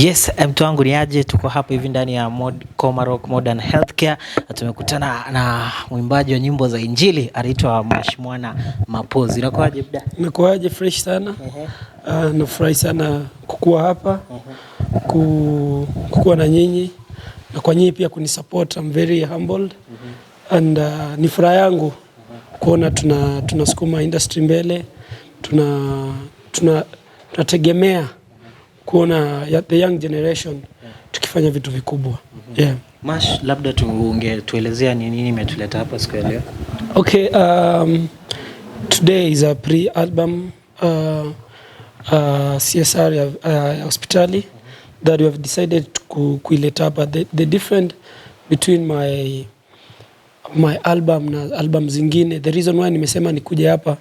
Yes, mtu wangu ni aje, tuko hapa hivi ndani ya Komarok Modern Healthcare na tumekutana na mwimbaji wa nyimbo za Injili anaitwa Mwana Mapozi. Unakuaje bda? Nakuaje, fresh sana. Nafurahi sana kukua hapa. Kukua na nyinyi na kwa nyinyi pia kunisupport. I'm very humbled. And ni furaha yangu kuona tunasukuma industry mbele. Tunategemea kuona the young generation tukifanya vitu vikubwa. Yeah. Mash, labda tuelezea ni nini imetuleta hapa siku ya leo? Okay, today is a pre-album CSR hospitali that we have decided kuileta hapa. The difference between my album na album zingine, the reason why nimesema nikuja hapa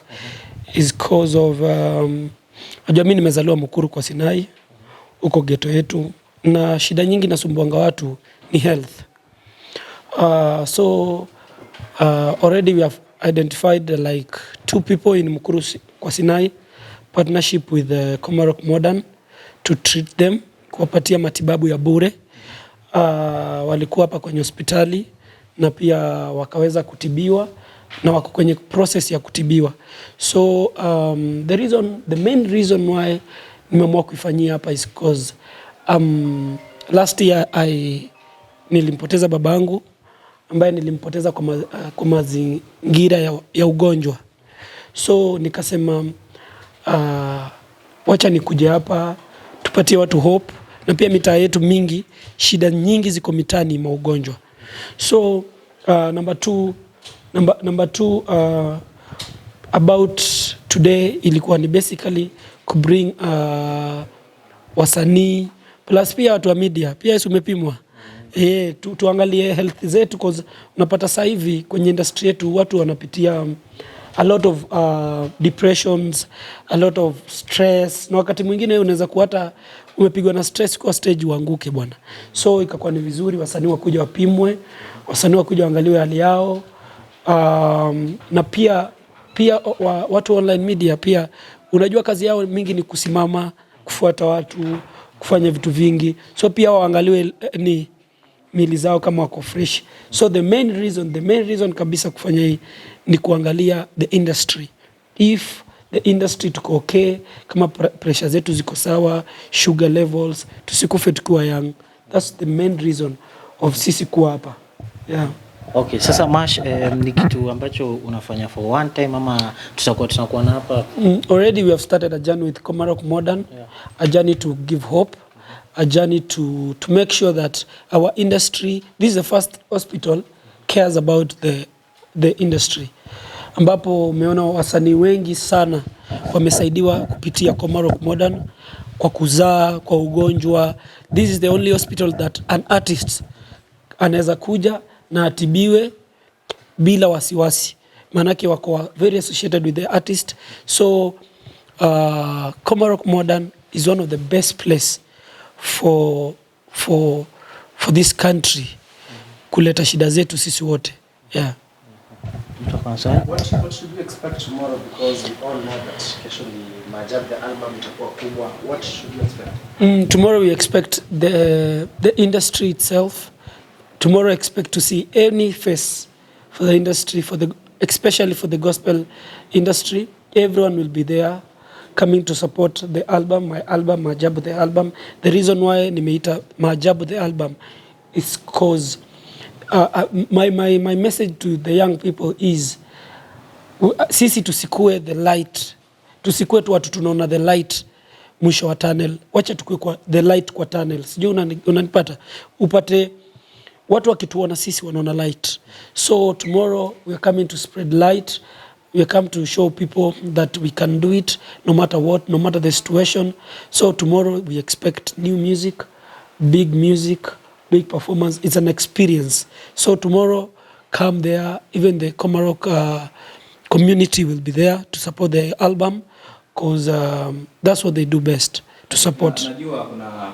is cause of najua mimi nimezaliwa Mukuru kwa Sinai, uko ghetto yetu, na shida nyingi nasumbuanga watu ni health. So already we have identified like 2 people in Mukuru kwa Sinai, partnership with Komarok Modern to treat them, kuwapatia matibabu ya bure. Walikuwa hapa kwenye hospitali na pia wakaweza kutibiwa na wako kwenye process ya kutibiwa. So the main reason why nimeamua kuifanyia hapa is because last year nilimpoteza babangu ambaye nilimpoteza kwa mazingira ya ugonjwa. So nikasema wacha nikuje hapa tupatie watu hope, na pia mitaa yetu mingi shida nyingi ziko mitani ma ugonjwa. So number two about today ilikuwa ni basically kubring wasanii plus pia watu wa media pia umepimwa. Tuangalie health zetu, cause unapata sasa hivi kwenye industry yetu watu wanapitia a lot of depressions, a lot of stress, na wakati mwingine unaweza kuata umepigwa na stress kwa stage uanguke bwana. So ikakuwa ni vizuri wasanii wakuja wapimwe, wasanii wakuja waangaliwe hali yao. Na pia watu online media pia unajua kazi yao mingi ni kusimama, kufuata watu, kufanya vitu vingi. So pia waangaliwe ni mili zao kama wako fresh. So the main reason kabisa kufanya hii ni kuangalia the industry. If the industry tuko okay, kama pressure zetu ziko sawa, sugar levels, tusikufe tukiwa young. That's the main reason of sisi kuwa hapa. Yeah. Okay, sasa Mash, ni kitu ambacho unafanya for one time ama tunakuwa na hapa? Already we have started a journey with Komarok Modern, a journey to give hope, a journey to make sure that our industry, this is the first hospital cares about the industry, ambapo umeona wasanii wengi sana wamesaidiwa kupitia Komarok Modern kwa kuzaa, kwa ugonjwa. This is the only hospital that an artist anaweza kuja na atibiwe bila wasiwasi, manake wako very associated with the artist. So Komarok Modern is one of the best place for this country kuleta shida zetu sisi wote. Yeah. What should we expect tomorrow, because we all know that actually the album itakuwa kubwa? What should we expect? Tomorrow we expect the industry itself. Tomorrow I expect to see any face for the industry, especially for the gospel industry. Everyone will be there coming to support the album, my album, Maajabu the album. The reason why nimeita Maajabu the album is because my message to the young people is sisi tusikue the light, tusikue tu watu tunaona the light mwisho wa tunnel. Wacha tukue kwa the light kwa tunnel. Sijui unanipata? Upate watu wakituona sisi wanaona light. So tomorrow we are coming to spread light. We come to show people that we can do it no matter what, no matter the situation. So tomorrow we expect new music, big performance. It's an experience. So tomorrow come there, even the Komarok community will be there to support the album, because that's what they do best, to support. Najua kuna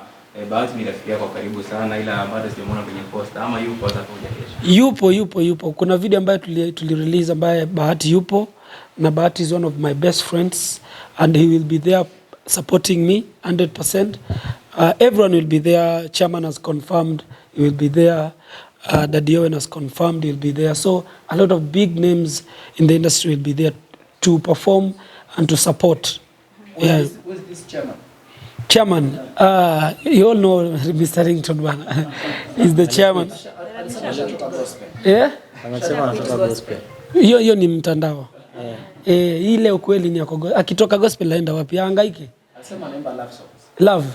Bahati ni rafiki yako karibu sana, ila bado sijamuona kwenye posta, ama yupo atakuja kesho? Yupo. Kuna video ambayo tulirelease ambayo Bahati yupo, na Bahati is one of my best friends and he will be there supporting me 100%. Everyone will be there. Chairman has confirmed he will be there. Daddy Owen has confirmed he will be there. So a lot of big names in the industry will be there to perform and to support. Who is this chairman? Chairman, you all know Mr. Ringtone Mwana. He's the chairman. Yeah? Hiyo ni mtandao. Ile ukweli ni akitoka gospel aenda wapi? Hangaike. Anasema anaimba love songs. Love.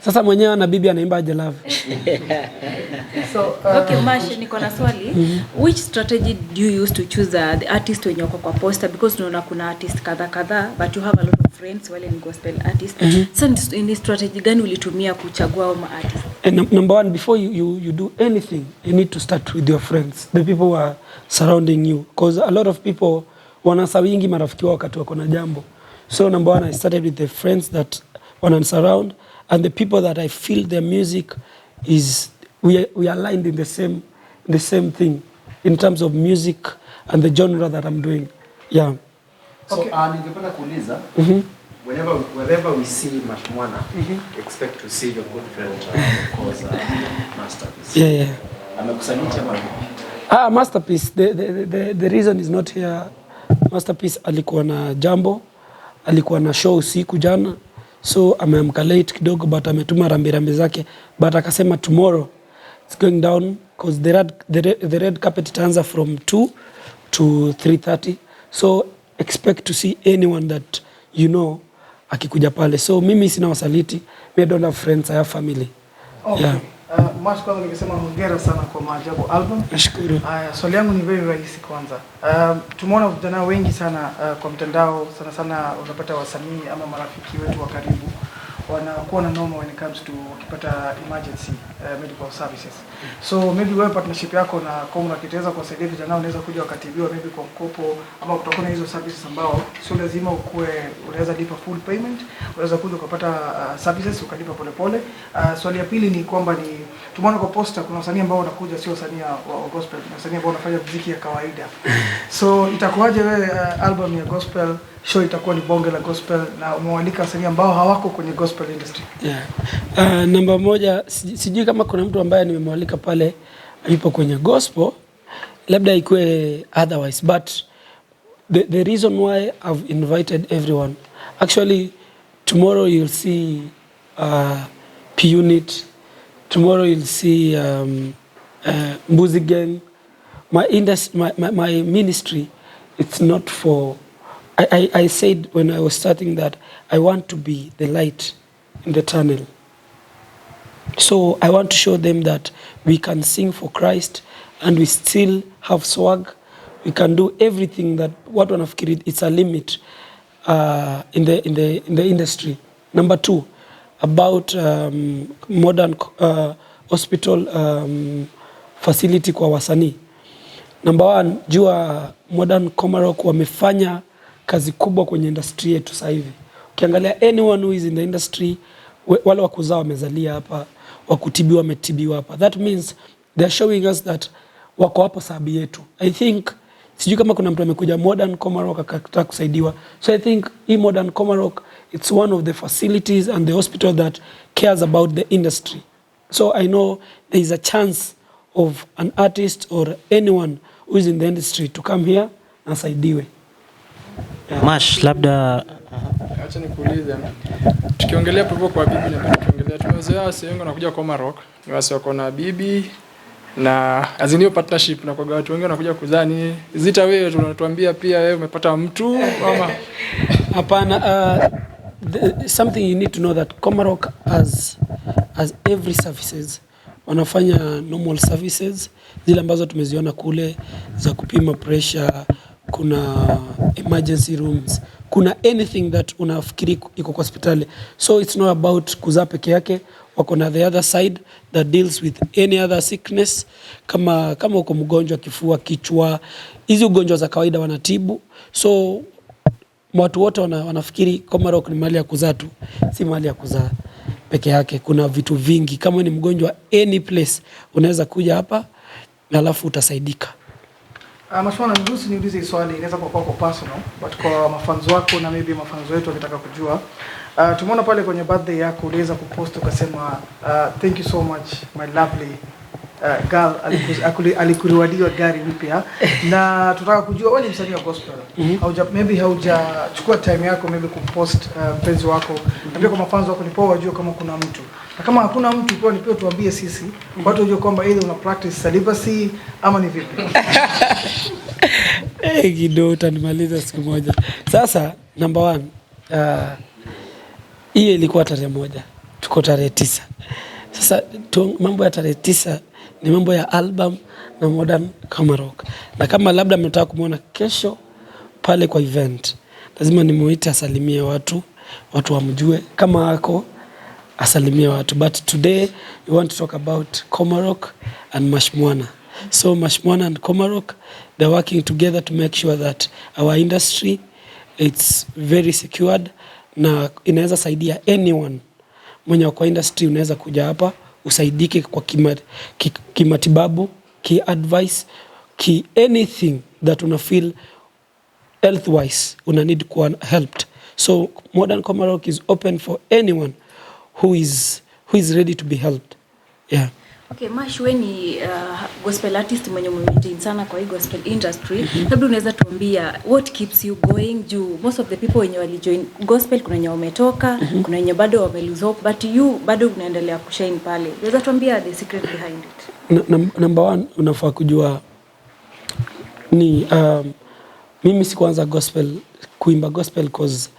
Sasa mwenyewe na bibi anaimba aje love. So okay, Mash, niko na swali. Which strategy do you use to choose the artist wenye wako kwa poster, because tunaona kuna artist kadha but you have a lot of friends wale ni gospel artists. So in strategy gani ulitumia kuchagua hao artists? Number one, before you do anything, you need to start with your friends, the people who are surrounding you, because a lot of people wanasawingi marafiki wao wakati wako na jambo. So number one, I started with the friends that wana surround, and the people that I feel their music is we are aligned in the same thing in terms of music and the genre that I'm doing. Yeah. So ningependa kuuliza, wherever we see Mwana, expect to see your good friend Masterpiece. Yeah. Amekusanyisha wapi? Masterpiece, the reason is not here. Masterpiece alikuwa na jambo, alikuwa na show usiku jana, so ameamka late kidogo, but ametuma rambirambi zake, but akasema tomorrow it's going down because the red carpet itaanza from 2 to 3:30, so expect to see anyone that you know akikuja pale. So mimi sina wasaliti, I don't have friends, I have family. Okay. Yeah. Mash, kwanza ningesema hongera sana kwa Maajabu album. Nashukuru. Swali yangu ni very rahisi kwanza. Tumeona vijana wengi sana kwa mtandao, sana unapata wasanii ama marafiki wetu wa karibu wanakuwa na noma when it comes to wakipata emergency medical services. So maybe wewe partnership yako na Komarok itaweza kuwasaidia vijana, unaweza kuja wakatibiwa maybe kwa mkopo, ama kutakuwa na hizo services ambao sio lazima ukue unaweza lipa full payment, unaweza kuja ukapata services ukalipa polepole. Swali ya pili ni kwamba ni tumeona kwa poster kuna wasanii ambao wanakuja sio wasanii wa gospel, wasanii ambao wanafanya muziki ya kawaida. So itakuwaje wewe album ya gospel show itakuwa ni bonge la gospel na umewalika wasanii ambao hawako kwenye gospel industry? Yeah. Namba moja, sijui kama kuna mtu ambaye nimemwalika pale yupo kwenye gospel, labda ikue otherwise, but the reason why I've invited everyone, actually tomorrow you'll see P Unit, tomorrow you'll see Mbuzi Gang. My ministry, it's not for I said when I was starting that I want to be the light in the tunnel. So I want to show them that we can sing for Christ and we still have swag. We can do everything that what wanafikiri it's a limit in the industry. Number two, about modern hospital facility kwa wasanii. Number one, jua modern Komarok wamefanya kazi kubwa kwenye industry yetu sasa hivi. Ukiangalia anyone who is in the industry, wale wakuzaa wamezalia hapa, wakutibiwa wametibiwa hapa. That means they are showing us that wako hapo sababu yetu. I think sijui kama kuna mtu amekuja modern Komarok akataka kusaidiwa. So I think hii modern Komarok, it's one of the facilities and the hospital that cares about the industry. So I know there is a chance of an artist or anyone who is in the industry to come here na saidiwe. Mash, labda acha nikuulize, tukiongelea popo kwa bibi na tukiongelea tumezoea wase wengi wanakuja Komarok, ni wase wako na bibi na azinio partnership, na kwa watu wengi wanakuja kuzani zita. Wewe tunatuambia pia wewe umepata mtu ama hapana? Something you need to know that Komarok has every services. Wanafanya normal services zile ambazo tumeziona kule za kupima pressure, kuna emergency rooms, kuna anything that unafikiri iko kwa hospitali. So it's not about kuzaa peke yake, wako na the other side that deals with any other sickness, kama uko mgonjwa kifua, kichwa, hizi ugonjwa za kawaida wanatibu. So watu wote wanafikiri Komarok ni mahali ya kuzaa tu, si mahali ya kuzaa peke yake. Kuna vitu vingi, kama ni mgonjwa any place unaweza kuja hapa na alafu utasaidika. Mashwana, niulize swali, inaweza kwa personal, but kwa mafans wako na maybe mafans wetu wakitaka kujua. Tumeona pale kwenye birthday yako uliweza kupost ukasema thank you so much my lovely girl, alikuriwadiwa gari mpya na tunataka kujua wewe ni msanii wa gospel. Haujachukua time yako maybe kupost mpenzi wako na pia kwa mafans wako, ni poa wajue kama kuna mtu, na kama hakuna mtu kwa ni pia tuambie sisi watu wajue kwamba either una practice celibacy ama ni vipi. Kidogo utanimaliza siku moja. Sasa number 1, hiyo ilikuwa tarehe 1, tuko tarehe 9. Sasa mambo ya tarehe 9 ni mambo ya album na Modern Komarok. Na kama labda mnataka kumuona kesho pale kwa event, lazima nimuite asalimie watu wamjue, kama ako asalimie watu. But today we want to talk about Komarok and Mwana. So Mwana and Komarok, they're working together to make sure that our industry it's very secured, na inaweza saidia anyone mwenye kwa industry. Unaweza kuja hapa usaidike kwa kimatibabu, ki-advice, anything that una feel health-wise una need kuwa helped. So Modern Komarok is open for anyone who is ready to be helped. Yeah. Okay, Mash, wewe ni gospel artist mwenye umemaintain sana kwa hii gospel industry. Labda unaweza tuambia what keeps you going? Juu most of the people wenye walijoin gospel, kuna wenye wametoka, kuna wenye bado wame lose hope, but you bado unaendelea kushine pale. Unaweza tuambia the secret behind it? Number 1, unafaa kujua ni mimi sikuanza kuimba gospel cause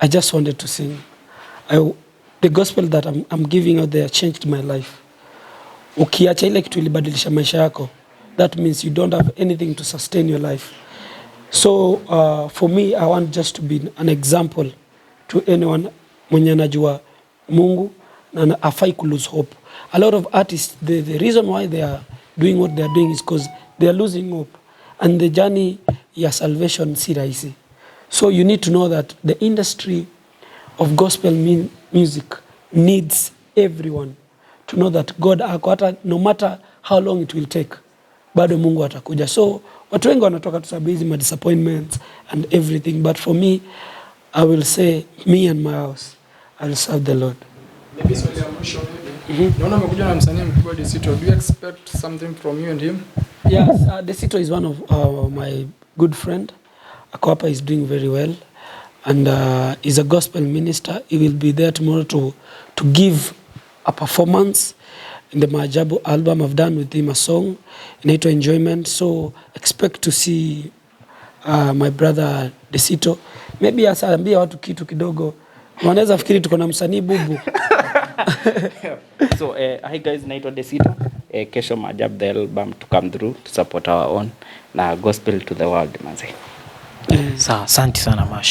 I just wanted to sing. The gospel that I'm giving out there changed my life. Ukiacha ile kitu ilibadilisha maisha yako, that means you don't have anything to sustain your life. So for me, I want just to be an example to anyone mwenye anajua Mungu na afai ku lose hope. A lot of artists, the reason why they are doing what they are doing is because they are losing hope, and the journey ya salvation si rahisi. So you need to know that the industry of gospel music needs everyone to know that God hata no matter how long it will take, bado Mungu atakuja. So watu wengi wanatoka tu sababu hizi disappointments and everything, but for me I will say me and my house I will serve the Lord. Maybe swali ya mwisho maybe. Naona umekuja na msanii mkubwa Desito. Do you expect something from you and him? Yes, Desito is one of my good friend. Ako hapa is doing very well, and is a gospel minister. He will be there tomorrow to give a performance in the Maajabu album. I've done with him a song inaitwa Enjoyment, so expect to see my brother Desito. Maybe asaambia watu kitu kidogo, wanaweza fikiri tuko na msanii bubu. So hi guys, naitwa Desito. Kesho Maajabu the album to come through to support our own na gospel to the world manze. Sawa, asante sana Mash.